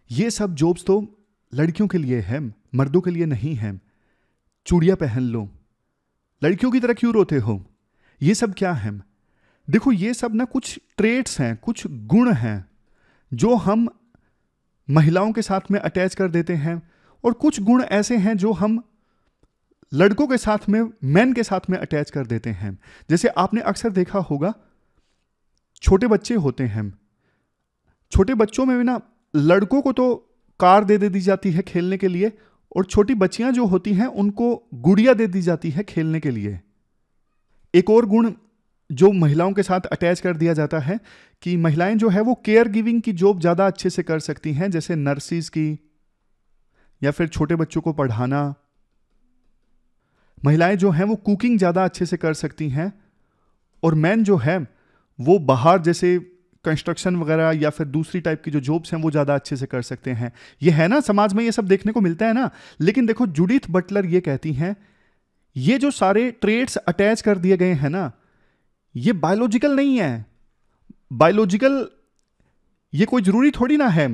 ये सब जॉब्स तो लड़कियों के लिए है, मर्दों के लिए नहीं है। चूड़ियां पहन लो, लड़कियों की तरह क्यों रोते हो? ये सब क्या है? देखो, ये सब ना कुछ ट्रेट्स हैं, कुछ गुण हैं जो हम महिलाओं के साथ में अटैच कर देते हैं, और कुछ गुण ऐसे हैं जो हम लड़कों के साथ में, मैन के साथ में अटैच कर देते हैं। जैसे आपने अक्सर देखा होगा, छोटे बच्चे होते हैं, छोटे बच्चों में भी ना लड़कों को तो कार दे दी जाती है खेलने के लिए, और छोटी बच्चियां जो होती हैं उनको गुड़िया दे दी जाती है खेलने के लिए। एक और गुण जो महिलाओं के साथ अटैच कर दिया जाता है कि महिलाएं जो है वो केयर गिविंग की जॉब ज़्यादा अच्छे से कर सकती हैं, जैसे नर्सिस की, या फिर छोटे बच्चों को पढ़ाना। महिलाएं जो हैं वो कुकिंग ज़्यादा अच्छे से कर सकती हैं, और मैन जो है वो बाहर जैसे कंस्ट्रक्शन वगैरह या फिर दूसरी टाइप की जो जॉब्स हैं वो ज़्यादा अच्छे से कर सकते हैं। ये है ना, समाज में ये सब देखने को मिलता है ना। लेकिन देखो, जूडिथ बटलर ये कहती हैं, ये जो सारे ट्रेड्स अटैच कर दिए गए हैं ना, ये बायोलॉजिकल नहीं है। बायोलॉजिकल ये कोई जरूरी थोड़ी ना है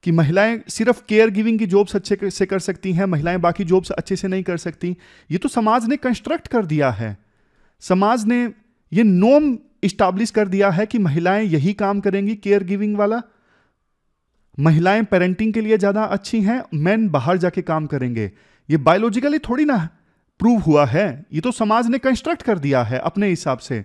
कि महिलाएं सिर्फ केयर गिविंग की जॉब्स अच्छे से कर सकती हैं, महिलाएं बाकी जॉब्स अच्छे से नहीं कर सकती। ये तो समाज ने कंस्ट्रक्ट कर दिया है। समाज ने ये नॉर्म इस्टैब्लिश कर दिया है कि महिलाएं यही काम करेंगी, केयर गिविंग वाला। महिलाएं पेरेंटिंग के लिए ज्यादा अच्छी हैं, मेन बाहर जाके काम करेंगे। ये बायोलॉजिकली थोड़ी ना प्रूव हुआ है, ये तो समाज ने कंस्ट्रक्ट कर दिया है अपने हिसाब से।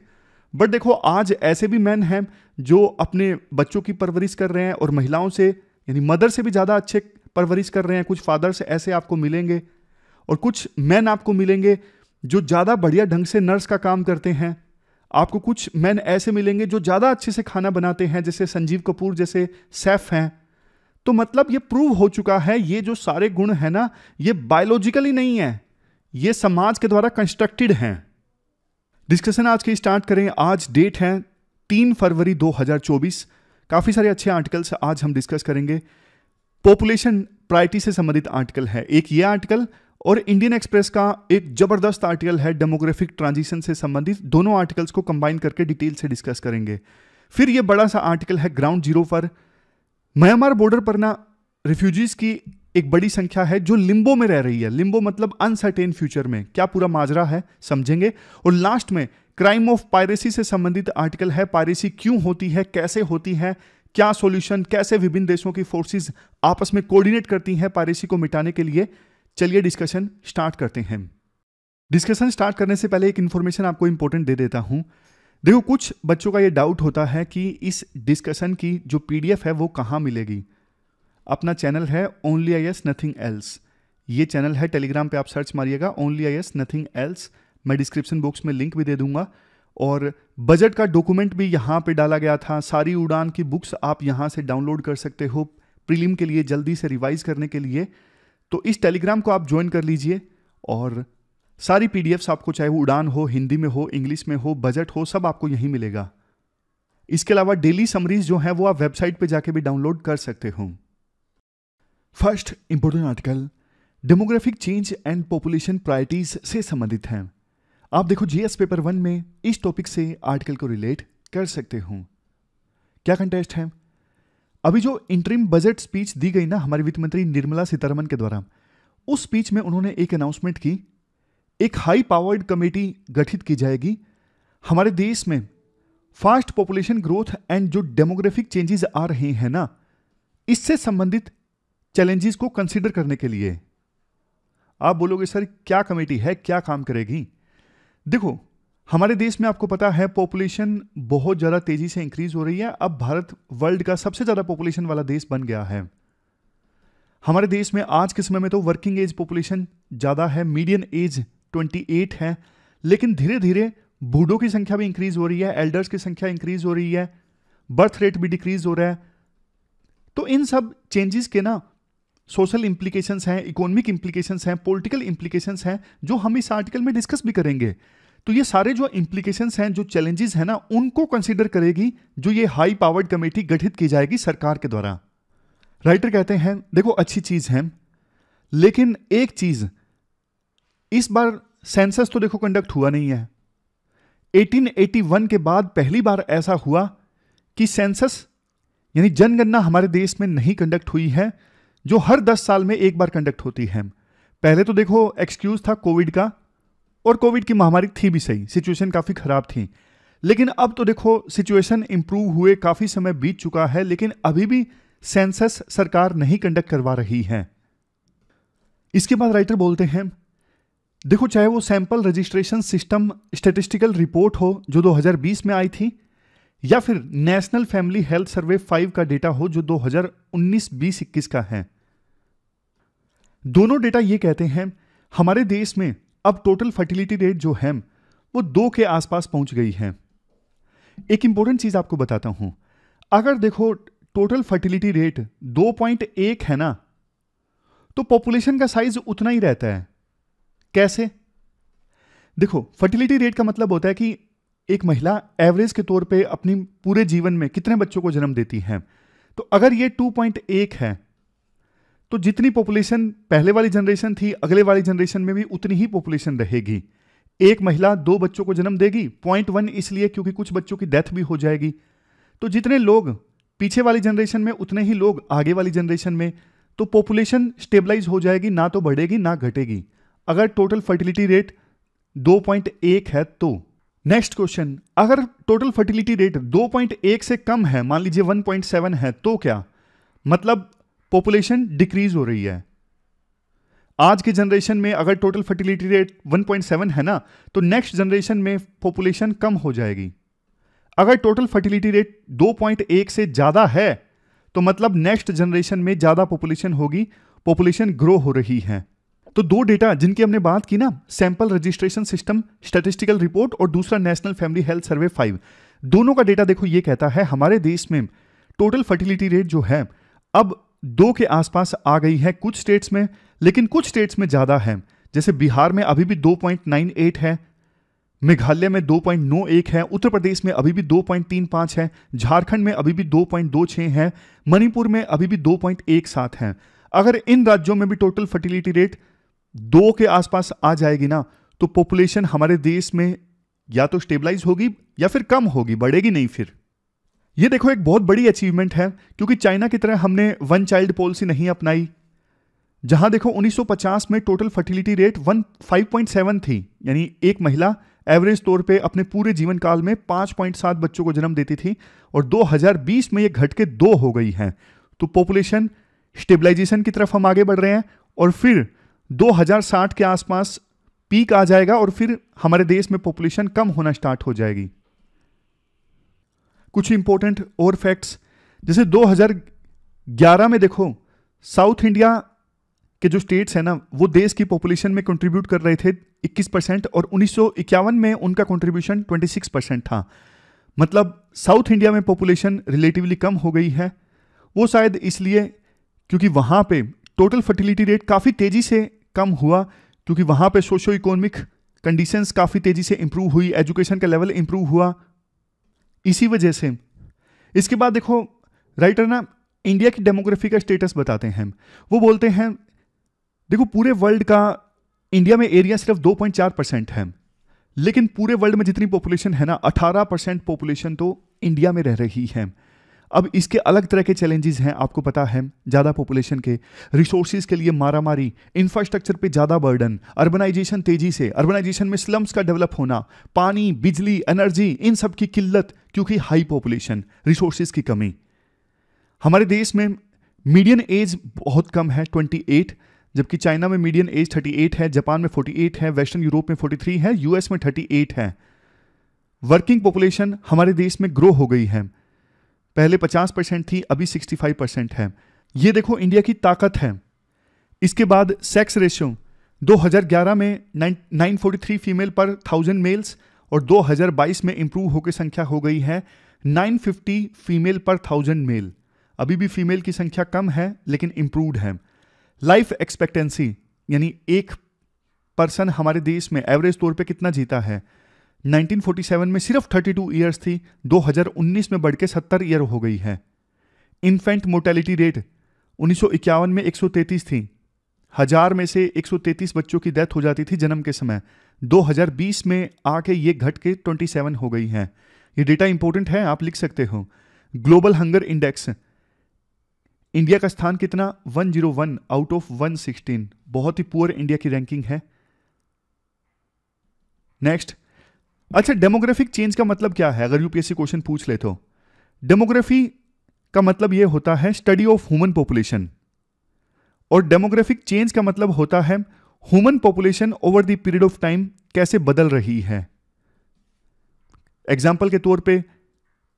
बट देखो, आज ऐसे भी मैन हैं जो अपने बच्चों की परवरिश कर रहे हैं, और महिलाओं से यानी मदर से भी ज़्यादा अच्छे परवरिश कर रहे हैं। कुछ फादर्स ऐसे आपको मिलेंगे, और कुछ मैन आपको मिलेंगे जो ज़्यादा बढ़िया ढंग से नर्स का काम करते हैं। आपको कुछ मैन ऐसे मिलेंगे जो ज़्यादा अच्छे से खाना बनाते हैं, जैसे संजीव कपूर जैसे शेफ हैं। तो मतलब ये प्रूव हो चुका है, ये जो सारे गुण हैं ना, ये बायोलॉजिकली नहीं है, ये समाज के द्वारा कंस्ट्रक्टेड हैं। डिस्कशन आज की स्टार्ट करें। आज डेट है 3 फरवरी 2024। काफ़ी सारे अच्छे आर्टिकल्स आज हम डिस्कस करेंगे। पॉपुलेशन प्रायोरिटी से संबंधित आर्टिकल है एक, ये आर्टिकल, और इंडियन एक्सप्रेस का एक जबरदस्त आर्टिकल है डेमोग्राफिक ट्रांजिशन से संबंधित। दोनों आर्टिकल्स को कंबाइन करके डिटेल से डिस्कस करेंगे। फिर ये बड़ा सा आर्टिकल है ग्राउंड जीरो पर। म्यांमार बॉर्डर पर ना रिफ्यूजीज की एक बड़ी संख्या है जो लिम्बो में रह रही है। लिम्बो मतलब अनसर्टेन फ्यूचर में, क्या पूरा माजरा है समझेंगे। और लास्ट में क्राइम ऑफ पायरेसी से संबंधित आर्टिकल है। पायरेसी क्यों होती है, कैसे होती है, क्या सॉल्यूशन, कैसे विभिन्न देशों की फोर्सेस आपस में कोऑर्डिनेट करती हैं पायरेसी को मिटाने के लिए। चलिए डिस्कशन स्टार्ट करते हैं। डिस्कशन स्टार्ट करने से पहले एक इंफॉर्मेशन आपको इंपॉर्टेंट दे देता हूं। देखो, कुछ बच्चों का ये डाउट होता है कि इस डिस्कशन की जो पीडीएफ है वो कहाँ मिलेगी। अपना चैनल है ओनली IAS नथिंग एल्स। ये चैनल है, टेलीग्राम पे आप सर्च मारिएगा ओनली IAS नथिंग एल्स। मैं डिस्क्रिप्शन बॉक्स में लिंक भी दे दूंगा, और बजट का डॉक्यूमेंट भी यहाँ पे डाला गया था। सारी उड़ान की बुक्स आप यहाँ से डाउनलोड कर सकते हो प्रीलिम के लिए, जल्दी से रिवाइज करने के लिए। तो इस टेलीग्राम को आप ज्वाइन कर लीजिए, और सारी पीडीएफ्स आपको, चाहे वो उड़ान हो, हिंदी में हो, इंग्लिश में हो, बजट हो, सब आपको यहीं मिलेगा। इसके अलावा डेली समरीज जो है वो आप वेबसाइट पे जाके भी डाउनलोड कर सकते हो। First important article demographic change and population priorities से संबंधित है। आप देखो, जीएस पेपर 1 में इस टॉपिक से आर्टिकल को रिलेट कर सकते हो। क्या कंटेस्ट है? अभी जो इंटरिम बजट स्पीच दी गई ना हमारी वित्त मंत्री निर्मला सीतारमण के द्वारा, उस स्पीच में उन्होंने एक अनाउंसमेंट की, एक हाई पावर्ड कमेटी गठित की जाएगी हमारे देश में फास्ट पॉपुलेशन ग्रोथ एंड जो डेमोग्राफिक चेंजेस आ रहे हैं ना, इससे संबंधित चैलेंजेस को कंसीडर करने के लिए। आप बोलोगे सर क्या कमेटी है, क्या काम करेगी? देखो, हमारे देश में आपको पता है पॉपुलेशन बहुत ज़्यादा तेजी से इंक्रीज हो रही है। अब भारत वर्ल्ड का सबसे ज़्यादा पॉपुलेशन वाला देश बन गया है। हमारे देश में आज के समय में तो वर्किंग एज पॉपुलेशन ज़्यादा है, मीडियन एज 28 है, लेकिन धीरे धीरे बूढ़ों की संख्या भी इंक्रीज हो रही है, एल्डर्स की संख्या इंक्रीज हो रही है, बर्थ रेट भी डिक्रीज हो रहा है। तो इन सब चेंजेस के ना सोशल इंप्लीकेशंस हैं, इकोनॉमिक इंप्लीकेशंस हैं, पॉलिटिकल इंप्लीकेशंस हैं, जो हम इस आर्टिकल में डिस्कस भी करेंगे। तो ये सारे जो इंप्लीकेशंस हैं, जो चैलेंजेस हैं ना, उनको कंसीडर करेगी जो ये हाई पावर्ड कमेटी गठित की जाएगी सरकार के द्वारा। राइटर कहते हैं, देखो अच्छी चीज है, लेकिन एक चीज, इस बार सेंसस तो देखो कंडक्ट हुआ नहीं है। 1881 के बाद पहली बार ऐसा हुआ कि सेंसस यानी जनगणना हमारे देश में नहीं कंडक्ट हुई है, जो हर 10 साल में एक बार कंडक्ट होती है। पहले तो देखो एक्सक्यूज था कोविड का, और कोविड की महामारी थी भी सही, सिचुएशन काफ़ी ख़राब थी। लेकिन अब तो देखो सिचुएशन इंप्रूव हुए काफ़ी समय बीत चुका है, लेकिन अभी भी सेंसस सरकार नहीं कंडक्ट करवा रही है। इसके बाद राइटर बोलते हैं, देखो चाहे वो sample registration system statistical report हो जो 2020 में आई थी, या फिर नेशनल फैमिली हेल्थ सर्वे 5 का डेटा हो जो 2019-20-21 का है, दोनों डेटा ये कहते हैं हमारे देश में अब टोटल फर्टिलिटी रेट जो है वो 2 के आसपास पहुंच गई है। एक इंपॉर्टेंट चीज आपको बताता हूं, अगर देखो टोटल फर्टिलिटी रेट 2.1 है ना, तो पॉपुलेशन का साइज उतना ही रहता है। कैसे? देखो फर्टिलिटी रेट का मतलब होता है कि एक महिला एवरेज के तौर पे अपनी पूरे जीवन में कितने बच्चों को जन्म देती है। तो अगर ये 2.1 है तो जितनी पॉपुलेशन पहले वाली जनरेशन थी, अगले वाली जनरेशन में भी उतनी ही पॉपुलेशन रहेगी। एक महिला 2 बच्चों को जन्म देगी, 0.1 इसलिए क्योंकि कुछ बच्चों की डेथ भी हो जाएगी। तो जितने लोग पीछे वाली जनरेशन में उतने ही लोग आगे वाली जनरेशन में, तो पॉपुलेशन स्टेबलाइज हो जाएगी, ना तो बढ़ेगी ना घटेगी, अगर टोटल फर्टिलिटी रेट 2.1 है तो। नेक्स्ट क्वेश्चन, अगर टोटल फर्टिलिटी रेट 2.1 से कम है, मान लीजिए 1.7 है, तो क्या मतलब पॉपुलेशन डिक्रीज हो रही है। आज के जनरेशन में अगर टोटल फर्टिलिटी रेट 1.7 है ना, तो नेक्स्ट जनरेशन में पॉपुलेशन कम हो जाएगी। अगर टोटल फर्टिलिटी रेट 2.1 से ज्यादा है तो मतलब नेक्स्ट जनरेशन में ज्यादा पॉपुलेशन होगी, पॉपुलेशन ग्रो हो रही है। तो 2 डेटा जिनकी हमने बात की ना, sample registration system statistical report और दूसरा नेशनल फैमिली हेल्थ सर्वे 5, दोनों का डेटा देखो ये कहता है हमारे देश में टोटल फर्टिलिटी रेट जो है अब 2 के आसपास आ गई है कुछ स्टेट्स में, लेकिन कुछ स्टेट्स में ज्यादा है। जैसे बिहार में अभी भी 2.98 है, मेघालय में 2.91 है, उत्तर प्रदेश में अभी भी 2.35 है, झारखंड में अभी भी 2.26 है, मणिपुर में अभी भी 2.17 है। अगर इन राज्यों में भी टोटल फर्टिलिटी रेट 2 के आसपास आ जाएगी ना, तो पॉपुलेशन हमारे देश में या तो स्टेबलाइज होगी या फिर कम होगी, बढ़ेगी नहीं। फिर ये देखो एक बहुत बड़ी अचीवमेंट है, क्योंकि चाइना की तरह हमने 1 चाइल्ड पॉलिसी नहीं अपनाई, जहां देखो 1950 में टोटल फर्टिलिटी रेट 5.7 थी, यानी एक महिला एवरेज तौर पे अपने पूरे जीवन काल में 5.7 बच्चों को जन्म देती थी, और 2020 में ये घट के 2 हो गई है। तो पॉपुलेशन स्टेबलाइजेशन की तरफ हम आगे बढ़ रहे हैं, और फिर 2060 के आसपास पीक आ जाएगा, और फिर हमारे देश में पॉपुलेशन कम होना स्टार्ट हो जाएगी। कुछ इंपॉर्टेंट और फैक्ट्स, जैसे 2011 में देखो साउथ इंडिया के जो स्टेट्स हैं ना, वो देश की पॉपुलेशन में कंट्रीब्यूट कर रहे थे 21%, और 1951 में उनका कंट्रीब्यूशन 26% था। मतलब साउथ इंडिया में पॉपुलेशन रिलेटिवली कम हो गई है। वो शायद इसलिए क्योंकि वहाँ पे टोटल फर्टिलिटी रेट काफ़ी तेज़ी से कम हुआ, क्योंकि वहाँ पे सोशो इकोनॉमिक कंडीशंस काफ़ी तेज़ी से इंप्रूव हुई, एजुकेशन का लेवल इंप्रूव हुआ, इसी वजह से। इसके बाद देखो राइटर ना इंडिया की डेमोग्राफी का स्टेटस बताते हैं। वो बोलते हैं देखो पूरे वर्ल्ड का इंडिया में एरिया सिर्फ 2.4% है, लेकिन पूरे वर्ल्ड में जितनी पॉपुलेशन है ना 18% पॉपुलेशन तो इंडिया में रह रही है। अब इसके अलग तरह के चैलेंजेस हैं, आपको पता है, ज़्यादा पॉपुलेशन के, रिसोर्सेज के लिए मारामारी, इंफ्रास्ट्रक्चर पे ज़्यादा बर्डन, अर्बनाइजेशन तेजी से, अर्बनाइजेशन में स्लम्स का डेवलप होना, पानी, बिजली, एनर्जी, इन सब की किल्लत, क्योंकि हाई पॉपुलेशन, रिसोर्सेज की कमी। हमारे देश में मीडियन एज बहुत कम है 28, जबकि चाइना में मीडियन एज 38 है, जापान में 48 है, वेस्टर्न यूरोप में 43 है, यूएस में 38 है। वर्किंग पॉपुलेशन हमारे देश में ग्रो हो गई है, पहले 50% थी, अभी 65% है। ये देखो इंडिया की ताकत है। इसके बाद सेक्स रेशियो 2011 में 943 फीमेल पर 1000 मेल्स, और 2022 में इंप्रूव होकर संख्या हो गई है 950 फीमेल पर 1000 मेल। अभी भी फीमेल की संख्या कम है, लेकिन इंप्रूव्ड है। लाइफ एक्सपेक्टेंसी यानी एक पर्सन हमारे देश में एवरेज तौर पे कितना जीता है, 1947 में सिर्फ 32 ईयर्स थी, 2019 में बढ़ के 70 ईयर हो गई है। इन्फेंट मोर्टेलिटी रेट 1951 में 133 थी, 1000 में से 133 बच्चों की डेथ हो जाती थी जन्म के समय। 2020 में आके ये घट के 27 हो गई है। ये डेटा इंपॉर्टेंट है, आप लिख सकते हो। ग्लोबल हंगर इंडेक्स, इंडिया का स्थान कितना, 101 आउट ऑफ 116, बहुत ही पुअर इंडिया की रैंकिंग है। नेक्स्ट, अच्छा डेमोग्राफिक चेंज का मतलब क्या है, अगर यूपीएससी क्वेश्चन पूछ ले तो डेमोग्राफी का मतलब यह होता है स्टडी ऑफ ह्यूमन पॉपुलेशन, और डेमोग्राफिक चेंज का मतलब होता है human population over the period of time कैसे बदल रही है। एग्जाम्पल के तौर पे,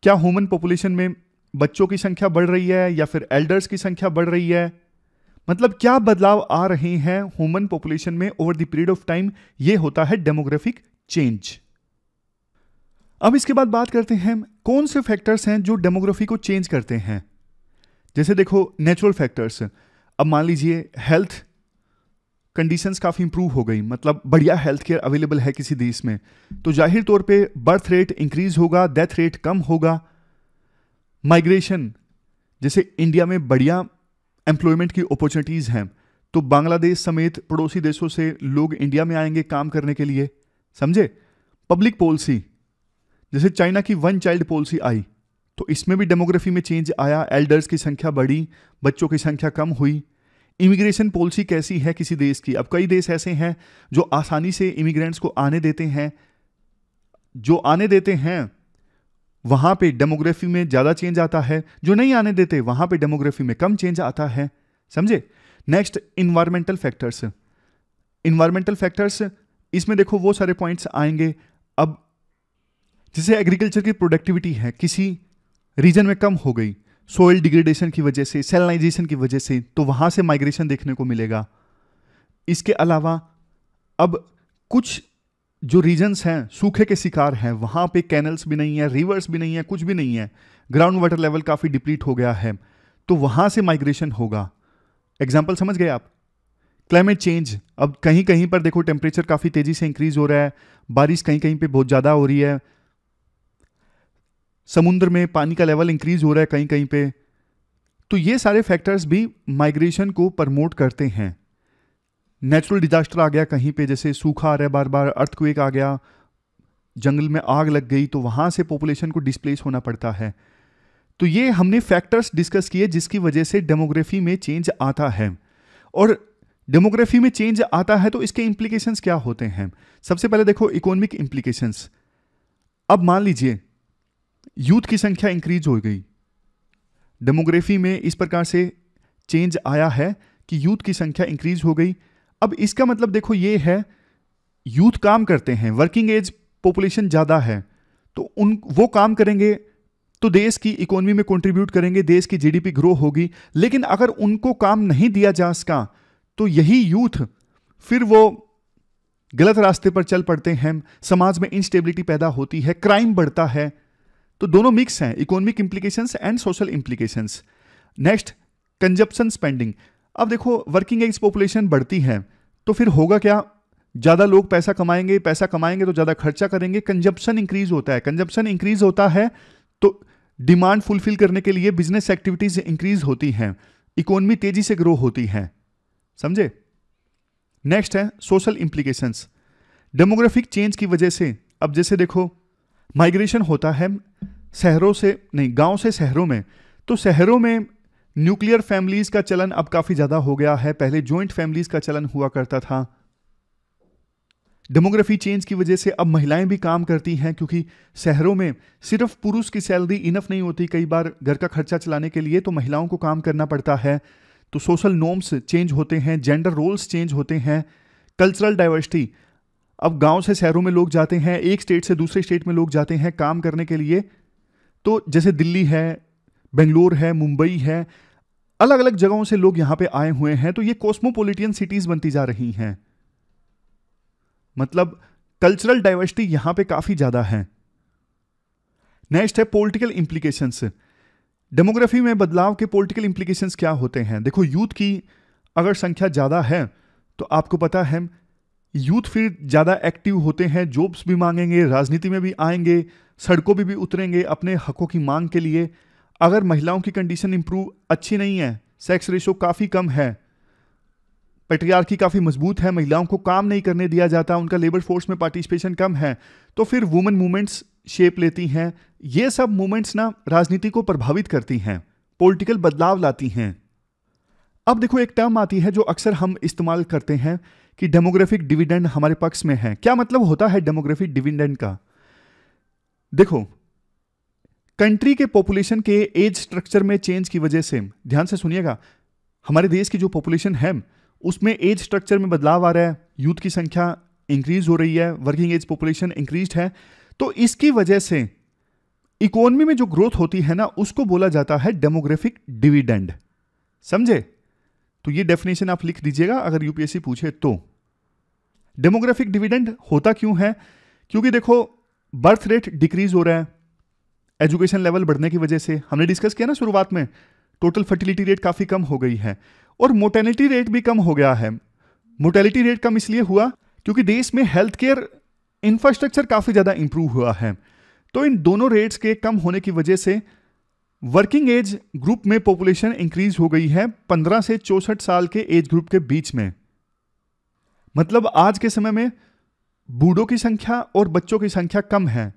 क्या ह्यूमन पॉपुलेशन में बच्चों की संख्या बढ़ रही है या फिर एल्डर्स की संख्या बढ़ रही है, मतलब क्या बदलाव आ रहे हैं ह्यूमन पॉपुलेशन में over the period of time, यह होता है डेमोग्राफिक चेंज। अब इसके बाद बात करते हैं कौन से फैक्टर्स हैं जो डेमोग्राफी को चेंज करते हैं। जैसे देखो नेचुरल फैक्टर्स, अब मान लीजिए हेल्थ कंडीशंस काफ़ी इंप्रूव हो गई, मतलब बढ़िया हेल्थ केयर अवेलेबल है किसी देश में, तो जाहिर तौर पे बर्थ रेट इंक्रीज होगा, डेथ रेट कम होगा। माइग्रेशन, जैसे इंडिया में बढ़िया एम्प्लॉयमेंट की अपॉर्चुनिटीज़ हैं, तो बांग्लादेश समेत पड़ोसी देशों से लोग इंडिया में आएंगे काम करने के लिए, समझे। पब्लिक पॉलिसी, जैसे चाइना की वन चाइल्ड पॉलिसी आई, तो इसमें भी डेमोग्राफी में चेंज आया, एल्डर्स की संख्या बढ़ी, बच्चों की संख्या कम हुई। इमिग्रेशन पॉलिसी कैसी है किसी देश की, अब कई देश ऐसे हैं जो आसानी से इमिग्रेंट्स को आने देते हैं, जो आने देते हैं वहां पे डेमोग्राफी में ज्यादा चेंज आता है, जो नहीं आने देते वहां पे डेमोग्राफी में कम चेंज आता है, समझे। Next, environmental factors. Environmental factors, इसमें देखो वो सारे पॉइंट्स आएंगे। अब जैसे एग्रीकल्चर की प्रोडक्टिविटी है किसी रीजन में कम हो गई, सोइल डिग्रेडेशन की वजह से, सैलिनाइजेशन की वजह से, तो वहां से माइग्रेशन देखने को मिलेगा। इसके अलावा अब कुछ जो रीजन्स हैं सूखे के शिकार हैं, वहां पे कैनल्स भी नहीं है, रिवर्स भी नहीं है, कुछ भी नहीं है, ग्राउंड वाटर लेवल काफी डिप्लीट हो गया है, तो वहां से माइग्रेशन होगा। एग्जाम्पल समझ गए आप। क्लाइमेट चेंज, अब कहीं कहीं पर देखो टेम्परेचर काफी तेजी से इंक्रीज हो रहा है, बारिश कहीं कहीं पे बहुत ज्यादा हो रही है, समुद्र में पानी का लेवल इंक्रीज हो रहा है कहीं कहीं पे, तो ये सारे फैक्टर्स भी माइग्रेशन को प्रमोट करते हैं। नेचुरल डिजास्टर आ गया कहीं पे, जैसे सूखा आ रहा है बार बार, अर्थक्वेक आ गया, जंगल में आग लग गई, तो वहां से पॉपुलेशन को डिस्प्लेस होना पड़ता है। तो ये हमने फैक्टर्स डिस्कस किए जिसकी वजह से डेमोग्राफी में चेंज आता है। और डेमोग्राफी में चेंज आता है तो इसके इंप्लीकेशंस क्या होते हैं। सबसे पहले देखो इकोनॉमिक इंप्लीकेशंस। अब मान लीजिए यूथ की संख्या इंक्रीज हो गई, डेमोग्राफी में इस प्रकार से चेंज आया है कि यूथ की संख्या इंक्रीज हो गई। अब इसका मतलब देखो ये है, यूथ काम करते हैं, वर्किंग एज पॉपुलेशन ज्यादा है, तो वो काम करेंगे तो देश की इकोनॉमी में कंट्रीब्यूट करेंगे, देश की जीडीपी ग्रो होगी। लेकिन अगर उनको काम नहीं दिया जा सका तो यही यूथ फिर वो गलत रास्ते पर चल पड़ते हैं, समाज में इंस्टेबिलिटी पैदा होती है, क्राइम बढ़ता है। तो दोनों मिक्स हैं, economic implications and social implications. Next, consumption spending. अब देखो वर्किंग एज पॉपुलेशन बढ़ती है तो फिर होगा क्या, ज्यादा लोग पैसा कमाएंगे, पैसा कमाएंगे तो ज्यादा खर्चा करेंगे, कंजप्शन इंक्रीज होता है। कंजप्शन इंक्रीज होता है तो डिमांड फुलफिल करने के लिए बिजनेस एक्टिविटीज इंक्रीज होती हैं, इकोनॉमी तेजी से ग्रो होती है, समझे। नेक्स्ट है सोशल इंप्लीकेशंस। डेमोग्राफिक चेंज की वजह से अब जैसे देखो माइग्रेशन होता है शहरों से, नहीं गांव से शहरों में, तो शहरों में न्यूक्लियर फैमिलीज का चलन अब काफी ज्यादा हो गया है, पहले जॉइंट फैमिलीज का चलन हुआ करता था। डेमोग्राफी चेंज की वजह से अब महिलाएं भी काम करती हैं, क्योंकि शहरों में सिर्फ पुरुष की सैलरी इनफ नहीं होती कई बार घर का खर्चा चलाने के लिए, तो महिलाओं को काम करना पड़ता है। तो सोशल नॉर्म्स चेंज होते हैं, जेंडर रोल्स चेंज होते हैं। कल्चरल डाइवर्सिटी, अब गांव से शहरों में लोग जाते हैं, एक स्टेट से दूसरे स्टेट में लोग जाते हैं काम करने के लिए, तो जैसे दिल्ली है, बेंगलोर है, मुंबई है, अलग अलग जगहों से लोग यहां पे आए हुए हैं, तो ये कॉस्मोपॉलिटियन सिटीज बनती जा रही हैं। मतलब कल्चरल डाइवर्सिटी यहां पे काफी ज्यादा है। नेक्स्ट है पॉलिटिकल इंप्लीकेशंस। डेमोग्राफी में बदलाव के पॉलिटिकल इंप्लीकेशंस क्या होते हैं। देखो यूथ की अगर संख्या ज्यादा है तो आपको पता है यूथ फिर ज्यादा एक्टिव होते हैं, जॉब्स भी मांगेंगे, राजनीति में भी आएंगे, सड़कों पे भी उतरेंगे अपने हकों की मांग के लिए। अगर महिलाओं की कंडीशन इंप्रूव अच्छी नहीं है, सेक्स रेशो काफी कम है, पैट्रियार्की काफी मजबूत है, महिलाओं को काम नहीं करने दिया जाता, उनका लेबर फोर्स में पार्टिसिपेशन कम है, तो फिर वुमेन मूवमेंट्स शेप लेती हैं, ये सब मूवमेंट्स ना राजनीति को प्रभावित करती हैं, पॉलिटिकल बदलाव लाती हैं। अब देखो एक टर्म आती है जो अक्सर हम इस्तेमाल करते हैं कि डेमोग्राफिक डिविडेंड हमारे पक्ष में है। क्या मतलब होता है डेमोग्राफिक डिविडेंड का? देखो, कंट्री के पॉपुलेशन के एज स्ट्रक्चर में चेंज की वजह से, ध्यान से सुनिएगा, हमारे देश की जो पॉपुलेशन है उसमें एज स्ट्रक्चर में बदलाव आ रहा है, यूथ की संख्या इंक्रीज हो रही है, वर्किंग एज पॉपुलेशन इंक्रीज है, तो इसकी वजह से इकोनॉमी में जो ग्रोथ होती है ना, उसको बोला जाता है डेमोग्राफिक डिविडेंड। समझे? तो ये डेफिनेशन आप लिख दीजिएगा अगर यूपीएससी पूछे तो। डेमोग्राफिक डिविडेंड होता क्यों है? क्योंकि देखो बर्थ रेट डिक्रीज हो रहा है एजुकेशन लेवल बढ़ने की वजह से। हमने डिस्कस किया ना शुरुआत में, टोटल फर्टिलिटी रेट काफी कम हो गई है और मोर्टेलिटी रेट भी कम हो गया है। मोर्टेलिटी रेट कम इसलिए हुआ क्योंकि देश में हेल्थ केयर इंफ्रास्ट्रक्चर काफी ज्यादा इंप्रूव हुआ है। तो इन दोनों रेट्स के कम होने की वजह से वर्किंग एज ग्रुप में पॉपुलेशन इंक्रीज हो गई है 15 से 64 साल के एज ग्रुप के बीच में। मतलब आज के समय में बूढ़ों की संख्या और बच्चों की संख्या कम है।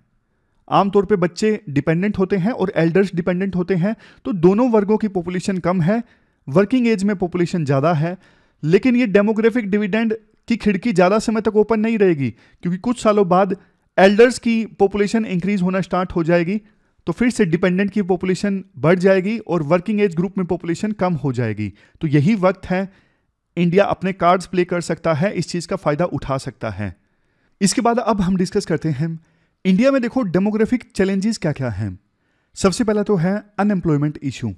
आमतौर पे बच्चे डिपेंडेंट होते हैं और एल्डर्स डिपेंडेंट होते हैं, तो दोनों वर्गों की पॉपुलेशन कम है, वर्किंग एज में पॉपुलेशन ज्यादा है। लेकिन ये डेमोग्राफिक डिविडेंड की खिड़की ज्यादा समय तक ओपन नहीं रहेगी, क्योंकि कुछ सालों बाद एल्डर्स की पॉपुलेशन इंक्रीज होना स्टार्ट हो जाएगी, तो फिर से डिपेंडेंट की पॉपुलेशन बढ़ जाएगी और वर्किंग एज ग्रुप में पॉपुलेशन कम हो जाएगी। तो यही वक्त है इंडिया अपने कार्ड्स प्ले कर सकता है, इस चीज का फायदा उठा सकता है। इसके बाद अब हम डिस्कस करते हैं इंडिया में देखो डेमोग्राफिक चैलेंजेस क्या क्या हैं। सबसे पहला तो है अनएम्प्लॉयमेंट इशू।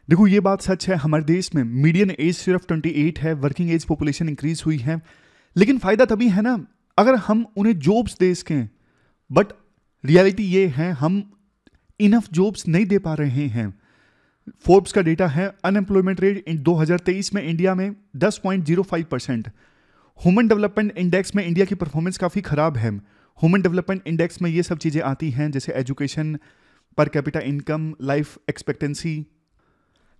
देखो ये बात सच है, हमारे देश में मीडियन एज सिर्फ 28 है, वर्किंग एज पॉपुलेशन इंक्रीज हुई है, लेकिन फायदा तभी है ना अगर हम उन्हें जॉब्स दे सकें। बट रियलिटी ये है हम इनफ जॉब्स नहीं दे पा रहे हैं। फोर्ब्स का डेटा है अनएम्प्लॉयमेंट रेट 2023 में इंडिया में 10.05%। ह्यूमन डेवलपमेंट इंडेक्स में इंडिया की परफॉर्मेंस काफ़ी खराब है। ह्यूमन डेवलपमेंट इंडेक्स में ये सब चीज़ें आती हैं जैसे education, per capita income, life expectancy.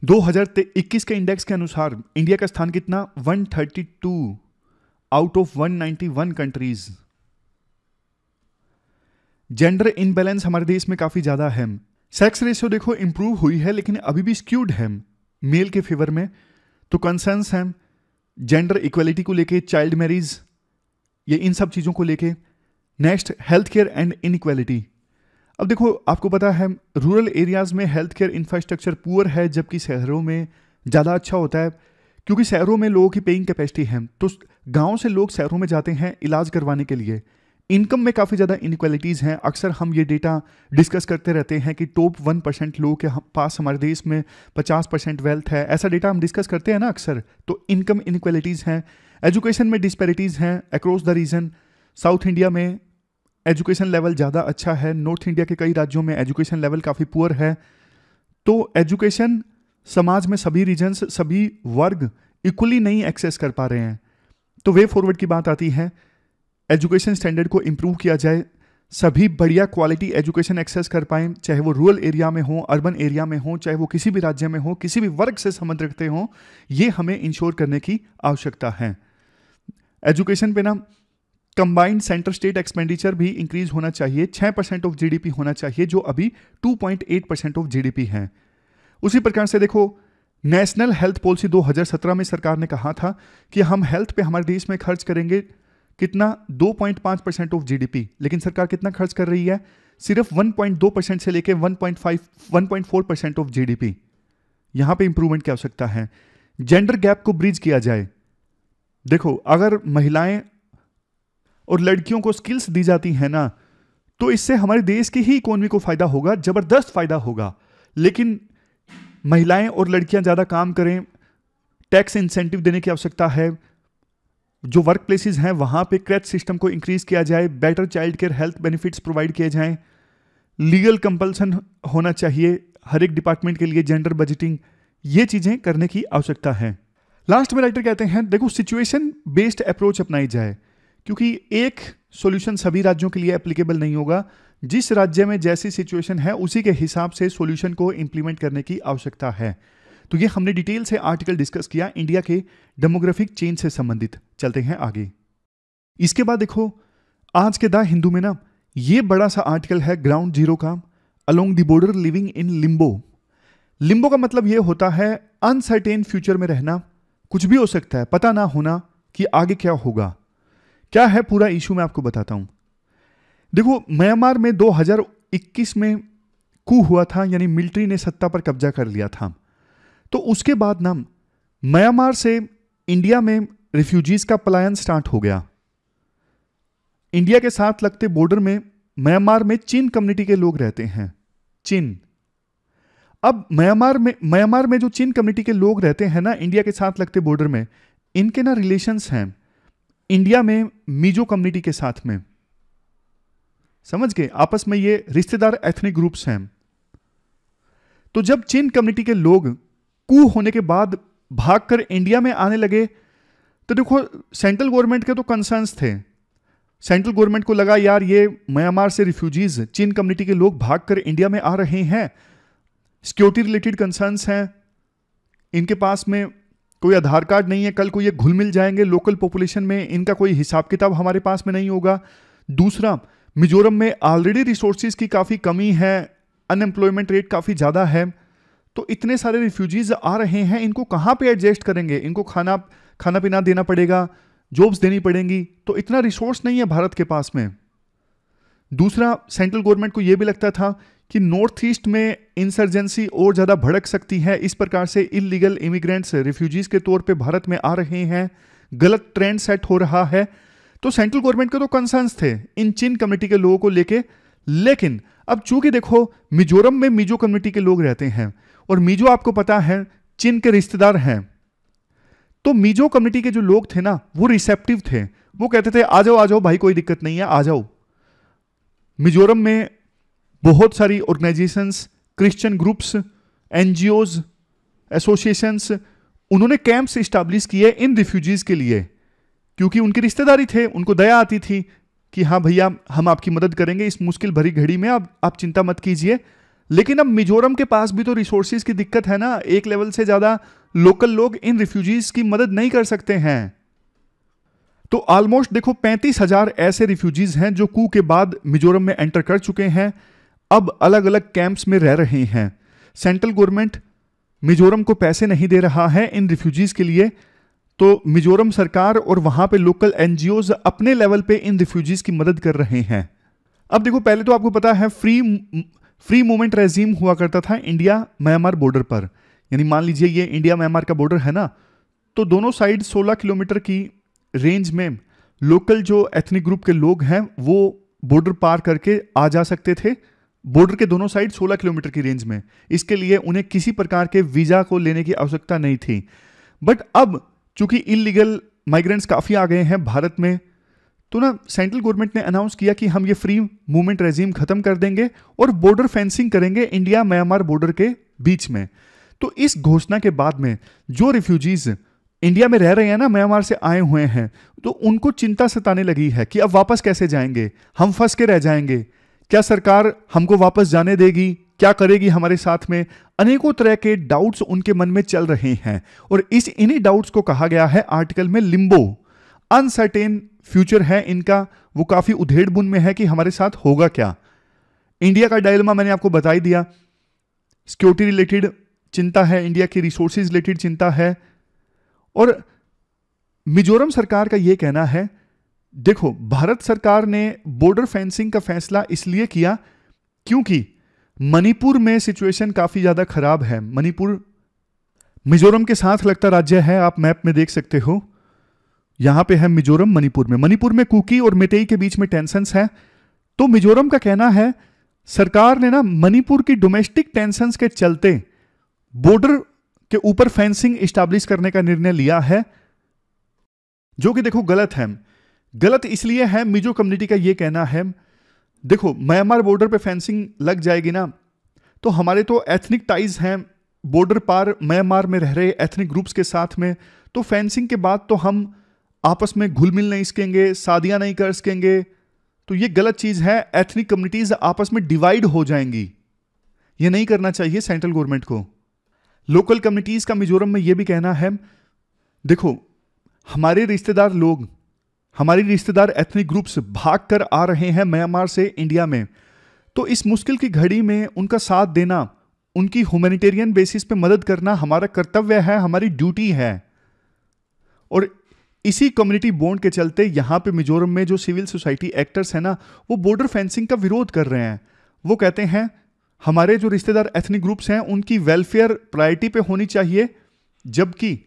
2021 के इंडेक्स के अनुसार इंडिया का स्थान कितना? 132 out of 191 countries. Gender imbalance हमारे देश में काफ़ी ज़्यादा है। सेक्स रेशियो देखो इंप्रूव हुई है लेकिन अभी भी स्क्यूड है मेल के फेवर में। तो कंसर्न्स हैं जेंडर इक्वलिटी को लेके, चाइल्ड मैरिज, ये इन सब चीज़ों को लेके। Next health care and inequality. अब देखो आपको पता है रूरल एरियाज में हेल्थ केयर इंफ्रास्ट्रक्चर पुअर है, जबकि शहरों में ज़्यादा अच्छा होता है, क्योंकि शहरों में लोगों की पेइंग कैपेसिटी है। तो गांव से लोग शहरों में जाते हैं इलाज करवाने के लिए। इनकम में काफ़ी ज़्यादा इनइक्वालिटीज़ हैं। अक्सर हम ये डेटा डिस्कस करते रहते हैं कि टॉप 1% लोगों के पास हमारे देश में 50% वेल्थ है, ऐसा डेटा हम डिस्कस करते हैं ना अक्सर। तो इनकम इनइक्वालिटीज़ हैं। एजुकेशन में डिस्पैरिटीज़ हैं across the region. South India में एजुकेशन लेवल ज़्यादा अच्छा है, नॉर्थ इंडिया के कई राज्यों में एजुकेशन लेवल काफ़ी पुअर है। तो एजुकेशन समाज में सभी रीजन्स, सभी वर्ग इक्वली नहीं एक्सेस कर पा रहे हैं। तो वे फॉरवर्ड की बात आती है एजुकेशन स्टैंडर्ड को इम्प्रूव किया जाए, सभी बढ़िया क्वालिटी एजुकेशन एक्सेस कर पाएँ, चाहे वो रूरल एरिया में हो, अर्बन एरिया में हो, चाहे वो किसी भी राज्य में हो, किसी भी वर्ग से संबंध रखते हों, ये हमें इंश्योर करने की आवश्यकता है। एजुकेशन पे ना कंबाइंड सेंटर स्टेट एक्सपेंडिचर भी इंक्रीज होना चाहिए, 6% ऑफ जीडीपी होना चाहिए, जो अभी 2.8% ऑफ जीडीपी है। उसी प्रकार से देखो नेशनल हेल्थ पॉलिसी 2017 में सरकार ने कहा था कि हम हेल्थ पे हमारे देश में खर्च करेंगे कितना? 2.5% ऑफ जीडीपी। लेकिन सरकार कितना खर्च कर रही है? सिर्फ 1.2% से लेके 1.4% ऑफ जीडीपी। यहां पे इंप्रूवमेंट की आवश्यकता है। जेंडर गैप को ब्रिज किया जाए। देखो अगर महिलाएं और लड़कियों को स्किल्स दी जाती है ना, तो इससे हमारे देश की ही इकोनॉमी को फायदा होगा, जबरदस्त फायदा होगा। लेकिन महिलाएं और लड़कियां ज्यादा काम करें, टैक्स इंसेंटिव देने की आवश्यकता है। जो वर्क प्लेसेस हैं वहां पे क्रेच सिस्टम को इंक्रीज किया जाए, better child care health benefits provide किए जाएं, लीगल कंपल्सन होना चाहिए हर एक डिपार्टमेंट के लिए, जेंडर बजटिंग, ये चीजें करने की आवश्यकता है। लास्ट में राइटर कहते हैं देखो सिचुएशन बेस्ड अप्रोच अपनाई जाए, क्योंकि एक सॉल्यूशन सभी राज्यों के लिए एप्लीकेबल नहीं होगा। जिस राज्य में जैसी सिचुएशन है उसी के हिसाब से सॉल्यूशन को इंप्लीमेंट करने की आवश्यकता है। तो ये हमने डिटेल से आर्टिकल डिस्कस किया इंडिया के डेमोग्राफिक चेंज से संबंधित। चलते हैं आगे। इसके बाद देखो आज के द हिंदू में ना ये बड़ा सा आर्टिकल है ग्राउंड जीरो का, along the border living in Limbo. Limbo का मतलब ये होता है अनसर्टेन फ्यूचर में रहना, कुछ भी हो सकता है, पता ना होना कि आगे क्या होगा। क्या है पूरा इशू मैं आपको बताता हूं। देखो, म्यांमार में 2021 में कू हुआ था, यानी मिलिट्री ने सत्ता पर कब्जा कर लिया था। तो उसके बाद ना म्यांमार से इंडिया में रिफ्यूजीज का पलायन स्टार्ट हो गया। इंडिया के साथ लगते बॉर्डर में म्यांमार में चिन कम्युनिटी के लोग रहते हैं। चिन, अब म्यांमार में जो चिन कम्युनिटी के लोग रहते हैं ना, इंडिया के साथ लगते बॉर्डर में, इनके ना रिलेशंस हैं इंडिया में मिजो कम्युनिटी के साथ में। समझ गए, आपस में ये रिश्तेदार एथनिक ग्रुप्स हैं। तो जब चिन कम्युनिटी के लोग कू होने के बाद भागकर इंडिया में आने लगे, तो देखो सेंट्रल गवर्नमेंट के तो कंसर्न्स थे। सेंट्रल गवर्नमेंट को लगा यार ये म्यांमार से रिफ्यूजीज, चिन कम्युनिटी के लोग भागकर इंडिया में आ रहे हैं, सिक्योरिटी रिलेटेड कंसर्न्स हैं, इनके पास में कोई आधार कार्ड नहीं है, कल को ये घुल मिल जाएंगे लोकल पॉपुलेशन में, इनका कोई हिसाब किताब हमारे पास में नहीं होगा। दूसरा, मिजोरम में ऑलरेडी रिसोर्सेज की काफ़ी कमी है, अनएम्प्लॉयमेंट रेट काफ़ी ज़्यादा है, तो इतने सारे रिफ्यूजीज आ रहे हैं, इनको कहाँ पे एडजस्ट करेंगे, इनको खाना पीना देना पड़ेगा, जॉब्स देनी पड़ेंगी, तो इतना रिसोर्स नहीं है भारत के पास में। दूसरा, सेंट्रल गवर्नमेंट को यह भी लगता था कि नॉर्थ ईस्ट में इंसर्जेंसी और ज़्यादा भड़क सकती है, इस प्रकार से इलीगल इमिग्रेंट्स रिफ्यूजीज के तौर पे भारत में आ रहे हैं, गलत ट्रेंड सेट हो रहा है। तो सेंट्रल गवर्नमेंट के तो कंसर्न्स थे इन चिन कम्युनिटी के लोगों को लेके। लेकिन अब चूंकि देखो मिजोरम में मिजो कम्युनिटी के लोग रहते हैं, और मिजो आपको पता है चिन के रिश्तेदार हैं, तो मिजो कम्युनिटी के जो लोग थे ना वो रिसेप्टिव थे, वो कहते थे आ जाओ भाई, कोई दिक्कत नहीं है, आ जाओ। मिजोरम में बहुत सारी organisations, Christian groups, NGOs, associations, उन्होंने कैंप्स इस्टेब्लिश किए इन रिफ्यूजीज के लिए, क्योंकि उनकी रिश्तेदारी थे, उनको दया आती थी कि हाँ भैया हम आपकी मदद करेंगे इस मुश्किल भरी घड़ी में, आप चिंता मत कीजिए। लेकिन अब मिजोरम के पास भी तो रिसोर्सेज की दिक्कत है ना, एक लेवल से ज्यादा लोकल लोग इन रिफ्यूजीज की मदद नहीं कर सकते हैं। तो ऑलमोस्ट देखो 35,000 ऐसे रिफ्यूजीज हैं जो कू के बाद मिजोरम में एंटर कर चुके हैं, अब अलग अलग कैंप्स में रह रहे हैं। सेंट्रल गवर्नमेंट मिजोरम को पैसे नहीं दे रहा है इन रिफ्यूजीज के लिए, तो मिजोरम सरकार और वहां पे लोकल एनजीओज अपने लेवल पे इन रिफ्यूजीज की मदद कर रहे हैं। अब देखो, पहले तो आपको पता है फ्री मूवमेंट रेजीम हुआ करता था इंडिया म्यांमार बॉर्डर पर, यानी मान लीजिए ये इंडिया म्यांमार का बॉर्डर है ना, तो दोनों साइड 16 किलोमीटर की रेंज में लोकल जो एथनिक ग्रुप के लोग हैं वो बॉर्डर पार करके आ जा सकते थे, बॉर्डर के दोनों साइड 16 किलोमीटर की रेंज में। इसके लिए उन्हें किसी प्रकार के वीजा को लेने की आवश्यकता नहीं थी। बट अब चूंकि इलीगल माइग्रेंट्स काफी आ गए हैं भारत में, तो ना सेंट्रल गवर्नमेंट ने अनाउंस किया कि हम ये फ्री मूवमेंट रेजीम खत्म कर देंगे और बॉर्डर फेंसिंग करेंगे इंडिया म्यांमार बॉर्डर के बीच में। तो इस घोषणा के बाद में जो रिफ्यूजीज इंडिया में रह रहे हैं ना, म्यांमार से आए हुए हैं, तो उनको चिंता सताने लगी है कि अब वापस कैसे जाएंगे, हम फंस के रह जाएंगे, क्या सरकार हमको वापस जाने देगी, क्या करेगी हमारे साथ में, अनेकों तरह के डाउट्स उनके मन में चल रहे हैं। और इन्हीं डाउट्स को कहा गया है आर्टिकल में लिम्बो, अनसर्टेन फ्यूचर है इनका, वो काफी उधेड़ बुन में है कि हमारे साथ होगा क्या। इंडिया का डायलेमा मैंने आपको बता ही दिया, सिक्योरिटी रिलेटेड चिंता है, इंडिया की रिसोर्सेज रिलेटेड चिंता है। और मिजोरम सरकार का यह कहना है, देखो भारत सरकार ने बॉर्डर फेंसिंग का फैसला इसलिए किया क्योंकि मणिपुर में सिचुएशन काफी ज्यादा खराब है। मणिपुर मिजोरम के साथ लगता राज्य है, आप मैप में देख सकते हो, यहां पे है मिजोरम मणिपुर में कुकी और मेतेई के बीच में टेंशंस है। तो मिजोरम का कहना है सरकार ने ना मणिपुर की डोमेस्टिक टेंशंस के चलते बॉर्डर के ऊपर फेंसिंग इस्टेब्लिश करने का निर्णय लिया है, जो कि देखो गलत है। गलत इसलिए है, मिजो कम्युनिटी का यह कहना है, देखो म्यांमार बॉर्डर पे फेंसिंग लग जाएगी ना, तो हमारे तो एथनिक टाइज हैं बॉर्डर पार म्यांमार में रह रहे एथनिक ग्रुप्स के साथ में, तो फेंसिंग के बाद तो हम आपस में घुल मिल नहीं सकेंगे, शादियां नहीं कर सकेंगे, तो ये गलत चीज है, एथनिक कम्युनिटीज आपस में डिवाइड हो जाएंगी, ये नहीं करना चाहिए सेंट्रल गवर्नमेंट को। लोकल कम्युनिटीज का मिजोरम में यह भी कहना है, देखो हमारे रिश्तेदार लोग हमारी रिश्तेदार एथनिक ग्रुप्स भाग कर आ रहे हैं म्यांमार से इंडिया में, तो इस मुश्किल की घड़ी में उनका साथ देना, उनकी ह्यूमैनिटेरियन बेसिस पे मदद करना हमारा कर्तव्य है, हमारी ड्यूटी है। और इसी कम्युनिटी बॉन्ड के चलते यहाँ पे मिजोरम में जो सिविल सोसाइटी एक्टर्स हैं ना, वो बॉर्डर फेंसिंग का विरोध कर रहे हैं। वो कहते हैं हमारे जो रिश्तेदार एथनिक ग्रुप्स हैं उनकी वेलफेयर प्रायोरिटी पे होनी चाहिए, जबकि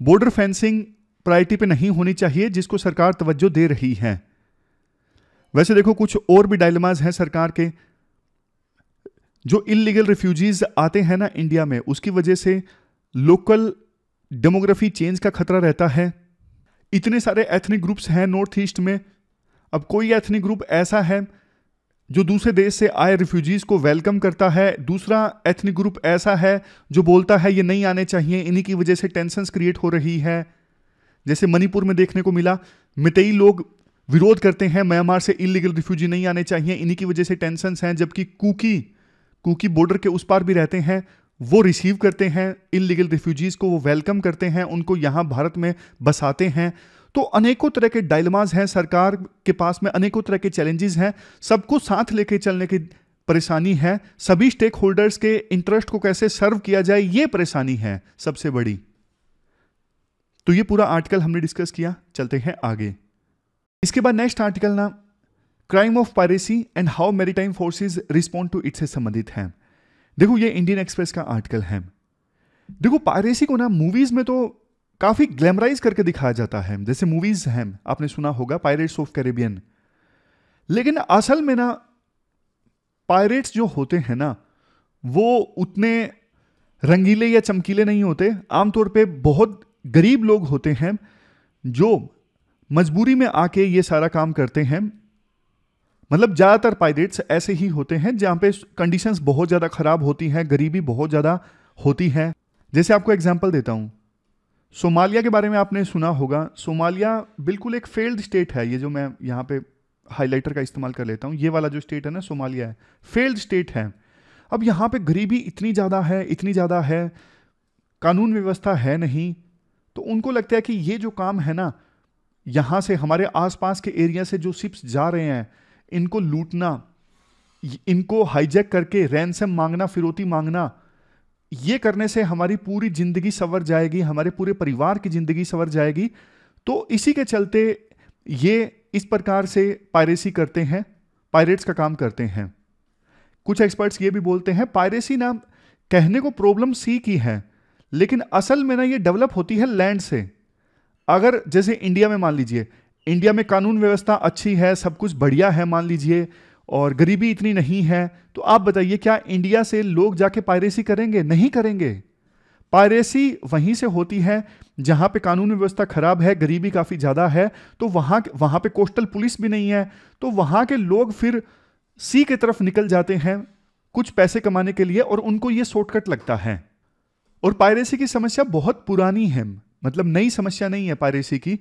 बॉर्डर फेंसिंग प्रायोरिटी पे नहीं होनी चाहिए, जिसको सरकार तवज्जो दे रही है। वैसे देखो कुछ और भी डायलेमास हैं सरकार के। जो इलीगल रिफ्यूजीज आते हैं ना इंडिया में, उसकी वजह से लोकल डेमोग्राफी चेंज का खतरा रहता है। इतने सारे एथनिक ग्रुप्स हैं नॉर्थ ईस्ट में, अब कोई एथनिक ग्रुप ऐसा है जो दूसरे देश से आए रिफ्यूजीज को वेलकम करता है, दूसरा एथनिक ग्रुप ऐसा है जो बोलता है ये नहीं आने चाहिए, इन्हीं की वजह से टेंशन्स क्रिएट हो रही है। जैसे मणिपुर में देखने को मिला, मितेई लोग विरोध करते हैं म्यांमार से इलीगल रिफ्यूजी नहीं आने चाहिए, इन्हीं की वजह से टेंशन्स हैं, जबकि कुकी बॉर्डर के उस पार भी रहते हैं, वो रिसीव करते हैं इलीगल रिफ्यूजीज को, वो वेलकम करते हैं उनको, यहाँ भारत में बसाते हैं। तो अनेकों तरह के डायलेमास हैं सरकार के पास में, अनेकों तरह के चैलेंजेस हैं, सबको साथ लेके चलने की परेशानी है। सभी स्टेक होल्डर्स के इंटरेस्ट को कैसे सर्व किया जाए, ये परेशानी है सबसे बड़ी। तो ये पूरा आर्टिकल हमने डिस्कस किया, चलते हैं आगे। इसके बाद नेक्स्ट आर्टिकल ना crime of piracy and how maritime forces respond to it से संबंधित है। देखो ये इंडियन एक्सप्रेस का आर्टिकल है। देखो पायरेसी को ना मूवीज में तो काफी ग्लैमराइज करके दिखाया जाता है, जैसे मूवीज हैं आपने सुना होगा पायरेट्स ऑफ कैरेबियन, लेकिन असल में ना पायरेट्स जो होते हैं ना वो उतने रंगीले या चमकीले नहीं होते। आमतौर पे बहुत गरीब लोग होते हैं जो मजबूरी में आके ये सारा काम करते हैं। मतलब ज्यादातर पायरेट्स ऐसे ही होते हैं जहां पे कंडीशंस बहुत ज्यादा खराब होती हैं, गरीबी बहुत ज्यादा होती है। जैसे आपको एग्जांपल देता हूं, सोमालिया के बारे में आपने सुना होगा। सोमालिया बिल्कुल एक फेल्ड स्टेट है, ये जो मैं यहाँ पे हाइलाइटर का इस्तेमाल कर लेता हूँ, ये वाला जो स्टेट है ना सोमालिया है, फेल्ड स्टेट है। अब यहाँ पे गरीबी इतनी ज़्यादा है, कानून व्यवस्था है नहीं, तो उनको लगता है कि ये जो काम है ना, यहाँ से हमारे आसपास के एरिया से जो शिप्स जा रहे हैं इनको लूटना, इनको हाईजैक करके रैंसम मांगना, फिरौती मांगना, ये करने से हमारी पूरी जिंदगी संवर जाएगी, हमारे पूरे परिवार की जिंदगी संवर जाएगी। तो इसी के चलते ये इस प्रकार से पायरेसी करते हैं, पायरेट्स का काम करते हैं। कुछ एक्सपर्ट्स ये भी बोलते हैं पायरेसी ना कहने को प्रॉब्लम सी की है, लेकिन असल में ना ये डेवलप होती है लैंड से। अगर जैसे इंडिया में मान लीजिए, इंडिया में कानून व्यवस्था अच्छी है, सब कुछ बढ़िया है मान लीजिए, और गरीबी इतनी नहीं है, तो आप बताइए क्या इंडिया से लोग जाके पायरेसी करेंगे? नहीं करेंगे। पायरेसी वहीं से होती है जहां पे कानून व्यवस्था खराब है, गरीबी काफी ज्यादा है, तो वहां पे कोस्टल पुलिस भी नहीं है, तो वहां के लोग फिर सी की तरफ निकल जाते हैं कुछ पैसे कमाने के लिए, और उनको ये शॉर्टकट लगता है। और पायरेसी की समस्या बहुत पुरानी है, मतलब नई समस्या नहीं है पायरेसी की,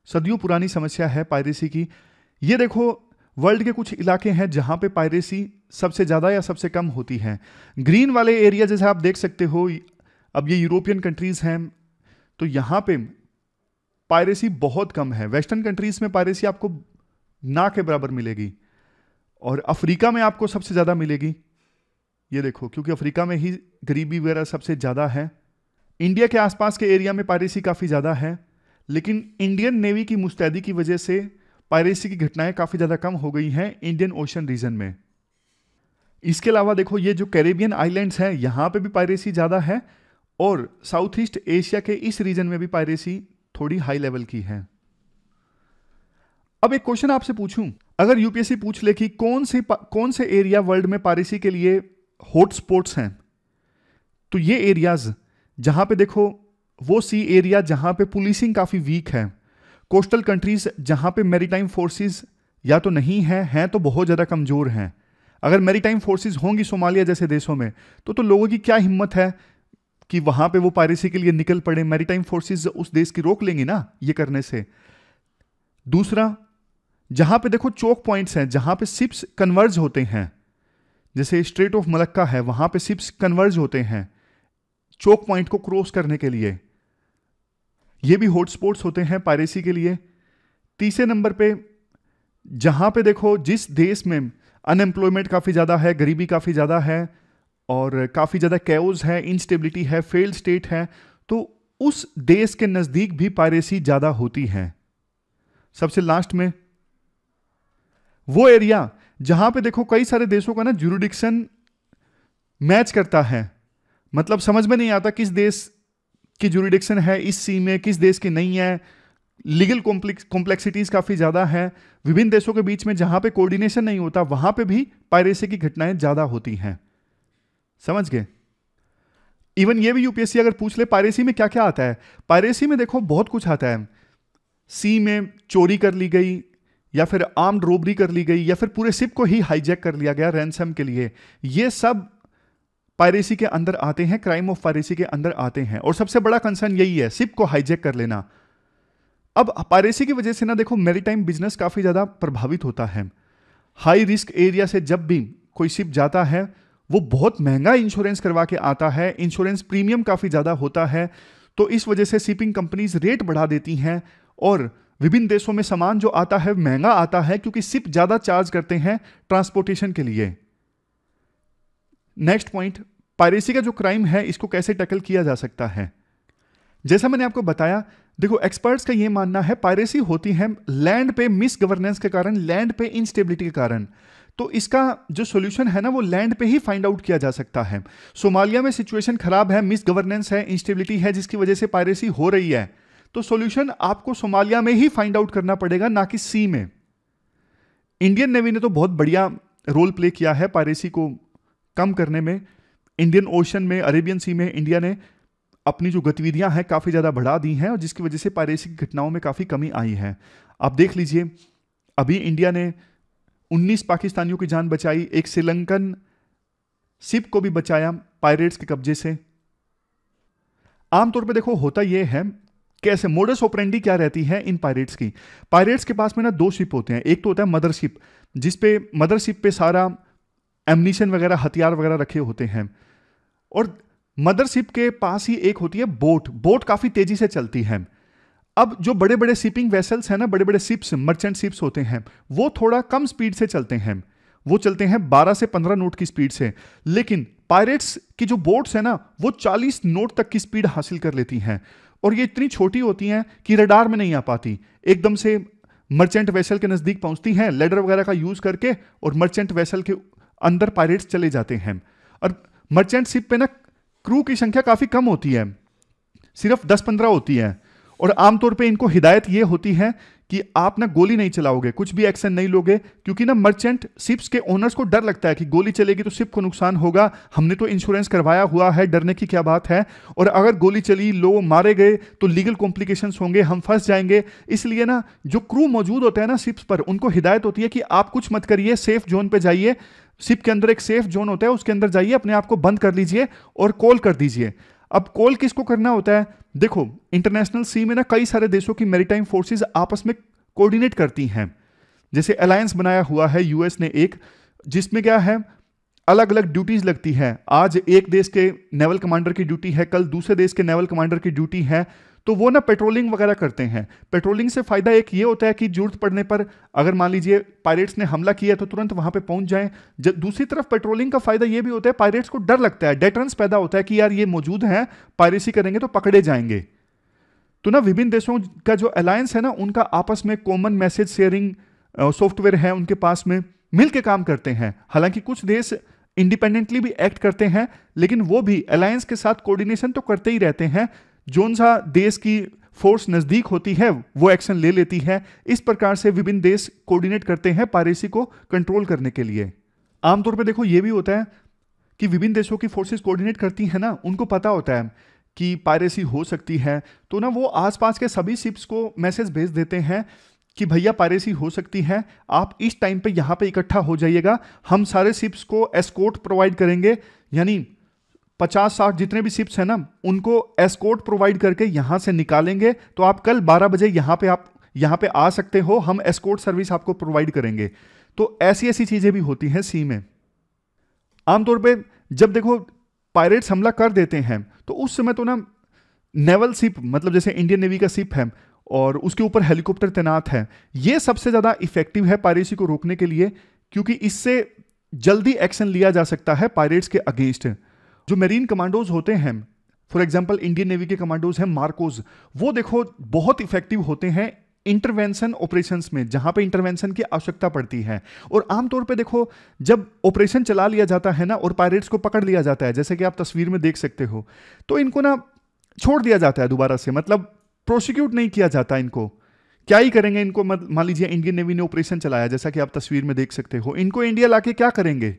सदियों पुरानी समस्या है पायरेसी की। ये देखो वर्ल्ड के कुछ इलाके हैं जहां पे पायरेसी सबसे ज्यादा या सबसे कम होती है। ग्रीन वाले एरिया जैसे आप देख सकते हो, अब ये यूरोपियन कंट्रीज हैं, तो यहां पे पायरेसी बहुत कम है। वेस्टर्न कंट्रीज में पायरेसी आपको ना के बराबर मिलेगी, और अफ्रीका में आपको सबसे ज्यादा मिलेगी। ये देखो, क्योंकि अफ्रीका में ही गरीबी वगैरह सबसे ज्यादा है। इंडिया के आसपास के एरिया में पायरेसी काफी ज्यादा है, लेकिन इंडियन नेवी की मुस्तैदी की वजह से पायरेसी की घटनाएं काफी ज्यादा कम हो गई हैं इंडियन ओशन रीजन में। इसके अलावा देखो ये जो कैरेबियन आइलैंड्स हैं यहां पे भी पायरेसी ज्यादा है, और साउथ ईस्ट एशिया के इस रीजन में भी पायरेसी थोड़ी हाई लेवल की है। अब एक क्वेश्चन आपसे पूछूं, अगर यूपीएससी पूछ ले कि कौन से एरिया वर्ल्ड में पायरेसी के लिए हॉट स्पॉट्स हैं, तो ये एरियाज जहां पे देखो वो सी एरिया जहां पे पुलिसिंग काफी वीक है, कोस्टल कंट्रीज जहां पे मैरीटाइम फोर्सेस या तो नहीं हैं तो बहुत ज्यादा कमजोर हैं। अगर मैरीटाइम फोर्सेस होंगी सोमालिया जैसे देशों में, तो लोगों की क्या हिम्मत है कि वहां पे वो पायरेसी के लिए निकल पड़े। मैरीटाइम फोर्सेस उस देश की रोक लेंगी ना ये करने से। दूसरा, जहां पे देखो चोक पॉइंट्स हैं जहां पे शिप्स कन्वर्ज होते हैं, जैसे स्ट्रेट ऑफ मलक्का है, वहां पे शिप्स कन्वर्ज होते हैं चोक पॉइंट को क्रॉस करने के लिए, ये भी हॉटस्पॉट्स होते हैं पायरेसी के लिए। तीसरे नंबर पे जहां पे देखो जिस देश में अनएम्प्लॉयमेंट काफ़ी ज़्यादा है, गरीबी काफ़ी ज़्यादा है और काफ़ी ज़्यादा कैओस है, इंस्टेबिलिटी है, फेल्ड स्टेट है, तो उस देश के नज़दीक भी पायरेसी ज़्यादा होती है। सबसे लास्ट में वो एरिया जहां पे देखो कई सारे देशों का ना ज्यूरिडिक्शन मैच करता है, मतलब समझ में नहीं आता किस देश की ज्यूरिडिक्शन है इस सी में, किस देश की नहीं है, लीगल कॉम्प्लेक्सिटीज काफी ज्यादा है, विभिन्न देशों के बीच में जहां पे कोऑर्डिनेशन नहीं होता वहां पे भी पायरेसी की घटनाएं ज्यादा होती हैं। समझ गए? इवन ये भी यूपीएससी अगर पूछ ले पायरेसी में क्या क्या आता है, पायरेसी में देखो बहुत कुछ आता है। सी में चोरी कर ली गई, या फिर आर्म्ड रोबरी कर ली गई, या फिर पूरे शिप को ही हाईजैक कर लिया गया रैंसम के लिए, ये सब पायरेसी के अंदर आते हैं, क्राइम ऑफ पायरेसी के अंदर आते हैं। और सबसे बड़ा कंसर्न यही है, शिप को हाईजैक कर लेना। अब पायरेसी की वजह से ना देखो मैरीटाइम बिजनेस काफी ज्यादा प्रभावित होता है। हाई रिस्क एरिया से जब भी कोई शिप जाता है वो बहुत महंगा इंश्योरेंस करवा के आता है, इंश्योरेंस प्रीमियम काफी ज्यादा होता है, तो इस वजह से शिपिंग कंपनीज रेट बढ़ा देती हैं और विभिन्न देशों में सामान जो आता है महंगा आता है क्योंकि शिप ज्यादा चार्ज करते हैं ट्रांसपोर्टेशन के लिए। नेक्स्ट पॉइंट, पायरेसी का जो क्राइम है इसको कैसे टैकल किया जा सकता है। जैसा मैंने आपको बताया, देखो एक्सपर्ट्स का यह मानना है पायरेसी होती है लैंड पे मिस गवर्नेंस के कारण, लैंड पे इंस्टेबिलिटी के कारण। तो इसका जो सॉल्यूशन है ना वो लैंड पे ही फाइंड आउट किया जा सकता है। सोमालिया में सिचुएशन खराब है, मिस गवर्नेंस है, इंस्टेबिलिटी है, जिसकी वजह से पायरेसी हो रही है, तो सॉल्यूशन आपको सोमालिया में ही फाइंड आउट करना पड़ेगा, ना कि सी में। इंडियन नेवी ने तो बहुत बढ़िया रोल प्ले किया है पायरेसी को कम करने में। इंडियन ओशन में, अरेबियन सी में इंडिया ने अपनी जो गतिविधियां हैं काफी ज्यादा बढ़ा दी हैं और जिसकी वजह से पायरेसी की घटनाओं में काफी कमी आई है। आप देख लीजिए, अभी इंडिया ने 19 पाकिस्तानियों की जान बचाई, एक श्रीलंकन शिप को भी बचाया पायरेट्स के कब्जे से। आमतौर पे देखो होता यह है, कैसे मोडस ऑपरेंडी क्या रहती है इन पायरेट्स की। पायरेट्स के पास में ना दो शिप होते हैं, एक तो होता है मदरशिप, जिसपे मदरशिप पे सारा एम्यूनिशन वगैरह, हथियार वगैरह रखे होते हैं, और मदरशिप के पास ही एक होती है बोट। बोट काफी तेजी से चलती है। अब जो बड़े बड़े शिपिंग वेसल्स हैं ना, बड़े बड़े शिप्स, मर्चेंट शिप्स होते हैं, वो थोड़ा कम स्पीड से चलते हैं, वो चलते हैं 12 से 15 नोट की स्पीड से। लेकिन पायरेट्स की जो बोट्स है ना वो 40 नोट तक की स्पीड हासिल कर लेती हैं, और ये इतनी छोटी होती हैं कि रडार में नहीं आ पाती, एकदम से मर्चेंट वेसल के नजदीक पहुंचती हैं लेडर वगैरह का यूज करके, और मर्चेंट वेसल के अंदर पायरेट्स चले जाते हैं। और मर्चेंट शिप पे ना क्रू की संख्या काफी कम होती है, सिर्फ 10-15 होती है, और आमतौर पे इनको हिदायत ये होती है कि आप ना गोली नहीं चलाओगे, कुछ भी एक्शन नहीं लोगे, क्योंकि ना मर्चेंट शिप्स के ओनर्स को डर लगता है कि गोली चलेगी तो शिप को नुकसान होगा, हमने तो इंश्योरेंस करवाया हुआ है, डरने की क्या बात है, और अगर गोली चली, लोग मारे गए तो लीगल कॉम्प्लिकेशंस होंगे, हम फंस जाएंगे। इसलिए ना जो क्रू मौजूद होते हैं ना शिप्स पर, उनको हिदायत होती है कि आप कुछ मत करिए, सेफ जोन पे जाइए, शिप के अंदर एक सेफ जोन होता है, उसके अंदर जाइए, अपने आप को बंद कर लीजिए और कॉल कर दीजिए। अब कॉल किसको करना होता है? देखो इंटरनेशनल सी में ना कई सारे देशों की मैरीटाइम फोर्सेस आपस में कोऑर्डिनेट करती हैं, जैसे अलायंस बनाया हुआ है यूएस ने एक, जिसमें क्या है अलग अलग ड्यूटीज लगती है। आज एक देश के नेवल कमांडर की ड्यूटी है, कल दूसरे देश के नेवल कमांडर की ड्यूटी है, तो वो ना पेट्रोलिंग वगैरह करते हैं। पेट्रोलिंग से फायदा एक ये होता है कि जरूरत पड़ने पर अगर मान लीजिए पायरेट्स ने हमला किया तो तुरंत वहां पे पहुंच जाएं। दूसरी तरफ पेट्रोलिंग का फायदा ये भी होता है, पायरेट्स को डर लगता है, डेटरेंस पैदा होता है कि यार ये मौजूद हैं, पायरेसी करेंगे तो पकड़े जाएंगे। तो ना विभिन्न देशों का जो अलायंस है ना, उनका आपस में कॉमन मैसेज शेयरिंग सॉफ्टवेयर है, उनके पास में मिलकर काम करते हैं। हालांकि कुछ देश इंडिपेंडेंटली भी एक्ट करते हैं, लेकिन वो भी अलायंस के साथ कोऑर्डिनेशन तो करते ही रहते हैं। जोन सा देश की फोर्स नजदीक होती है वो एक्शन ले लेती है। इस प्रकार से विभिन्न देश कोऑर्डिनेट करते हैं पायरेसी को कंट्रोल करने के लिए। आमतौर पर देखो ये भी होता है कि विभिन्न देशों की फोर्सेस कोऑर्डिनेट करती हैं ना, उनको पता होता है कि पायरेसी हो सकती है, तो ना वो आसपास के सभी शिप्स को मैसेज भेज देते हैं कि भैया पायरेसी हो सकती है, आप इस टाइम पे यहाँ पे इकट्ठा हो जाइएगा, हम सारे शिप्स को एस्कॉर्ट प्रोवाइड करेंगे। यानी 50-60 जितने भी शिप्स हैं ना, उनको एस्कॉर्ट प्रोवाइड करके यहाँ से निकालेंगे, तो आप कल 12 बजे आप यहाँ पे आ सकते हो, हम एस्कॉर्ट सर्विस आपको प्रोवाइड करेंगे। तो ऐसी ऐसी चीजें भी होती हैं सी में। आमतौर पे जब देखो पायरेट्स हमला कर देते हैं तो उस समय तो ना नेवल शिप, मतलब जैसे इंडियन नेवी का शिप है, और उसके ऊपर हेलीकॉप्टर तैनात है। ये सबसे ज़्यादा इफेक्टिव है पायरेसी को रोकने के लिए, क्योंकि इससे जल्दी एक्शन लिया जा सकता है पायरेट्स के अगेंस्ट। जो मेरीन कमांडोज होते हैं, फॉर एग्जांपल इंडियन नेवी के कमांडोज हैं मार्कोज, वो देखो बहुत इफेक्टिव होते हैं इंटरवेंशन ऑपरेशंस में, जहां पे इंटरवेंशन की आवश्यकता पड़ती है। और आमतौर पे देखो जब ऑपरेशन चला लिया जाता है ना और पायरेट्स को पकड़ लिया जाता है, जैसे कि आप तस्वीर में देख सकते हो, तो इनको ना छोड़ दिया जाता है दोबारा से, मतलब प्रोसिक्यूट नहीं किया जाता इनको। क्या ही करेंगे इनको, मान लीजिए इंडियन नेवी ने ऑपरेशन चलाया, जैसा कि आप तस्वीर में देख सकते हो, इनको इंडिया लाके क्या करेंगे?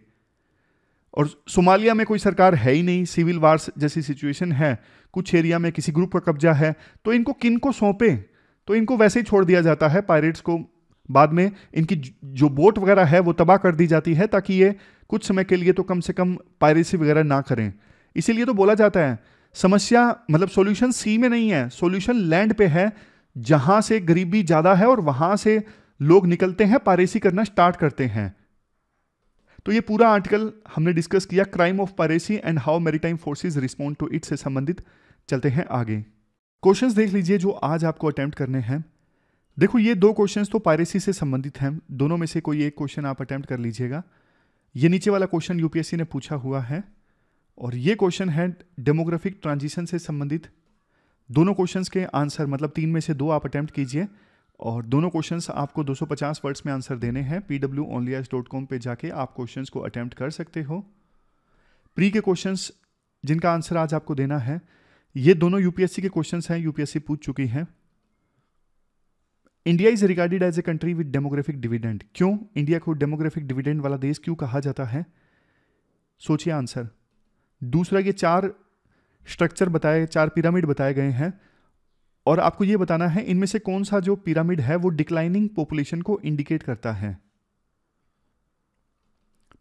और सोमालिया में कोई सरकार है ही नहीं, सिविल वार्स जैसी सिचुएशन है, कुछ एरिया में किसी ग्रुप का कब्जा है, तो इनको किन को सौंपे? तो इनको वैसे ही छोड़ दिया जाता है पायरेट्स को। बाद में इनकी जो बोट वगैरह है वो तबाह कर दी जाती है, ताकि ये कुछ समय के लिए तो कम से कम पायरेसी वगैरह ना करें। इसीलिए तो बोला जाता है समस्या, मतलब सॉल्यूशन सी में नहीं है, सॉल्यूशन लैंड पे है, जहां से गरीबी ज्यादा है और वहां से लोग निकलते हैं, पायरेसी करना स्टार्ट करते हैं। तो ये पूरा आर्टिकल हमने डिस्कस किया crime of piracy and how maritime forces respond to it से संबंधित। चलते हैं आगे। क्वेश्चंस देख लीजिए जो आज आपको अटेम्प्ट करने हैं। देखो ये 2 क्वेश्चंस तो पायरेसी से संबंधित हैं, दोनों में से कोई एक क्वेश्चन आप अटेम्प्ट कर लीजिएगा। ये नीचे वाला क्वेश्चन यूपीएससी ने पूछा हुआ है, और ये क्वेश्चन है डेमोग्राफिक ट्रांजिशन से संबंधित। दोनों क्वेश्चंस के आंसर, मतलब 3 में से 2 आप अटेम्प्ट कीजिए, और दोनों क्वेश्चंस आपको 250 वर्ड्स में आंसर देने हैं। pwonlyas.com पे जाके आप क्वेश्चंस को अटेम्प्ट कर सकते हो। प्री के क्वेश्चंस जिनका आंसर आज आपको देना है, ये दोनों यूपीएससी के क्वेश्चंस हैं, यूपीएससी पूछ चुकी है। India is regarded as a country with demographic dividend. क्यों इंडिया को डेमोग्राफिक डिविडेंड वाला देश क्यों कहा जाता है? सोचिए आंसर। दूसरा, ये 4 स्ट्रक्चर बताए, 4 पिरामिड बताए गए हैं, और आपको ये बताना है इनमें से कौन सा जो पिरामिड है वो डिक्लाइनिंग पॉपुलेशन को इंडिकेट करता है।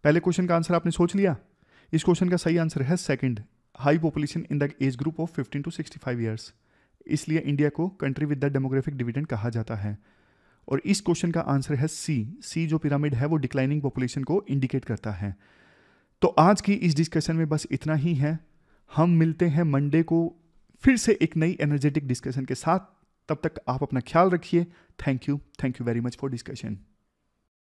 पहले क्वेश्चन का आंसर आपने सोच लिया। इस क्वेश्चन का सही आंसर है second, high population in the age group of 15 to 65 years. इसलिए इंडिया को country with the demographic dividend कहा जाता है। और इस क्वेश्चन का आंसर है सी जो पिरामिड है वो डिक्लाइनिंग पॉपुलेशन को इंडिकेट करता है। तो आज की इस डिस्कशन में बस इतना ही है। हम मिलते हैं मंडे को फिर से एक नई एनर्जेटिक डिस्कशन के साथ। तब तक आप अपना ख्याल रखिए। Thank you very much for discussion.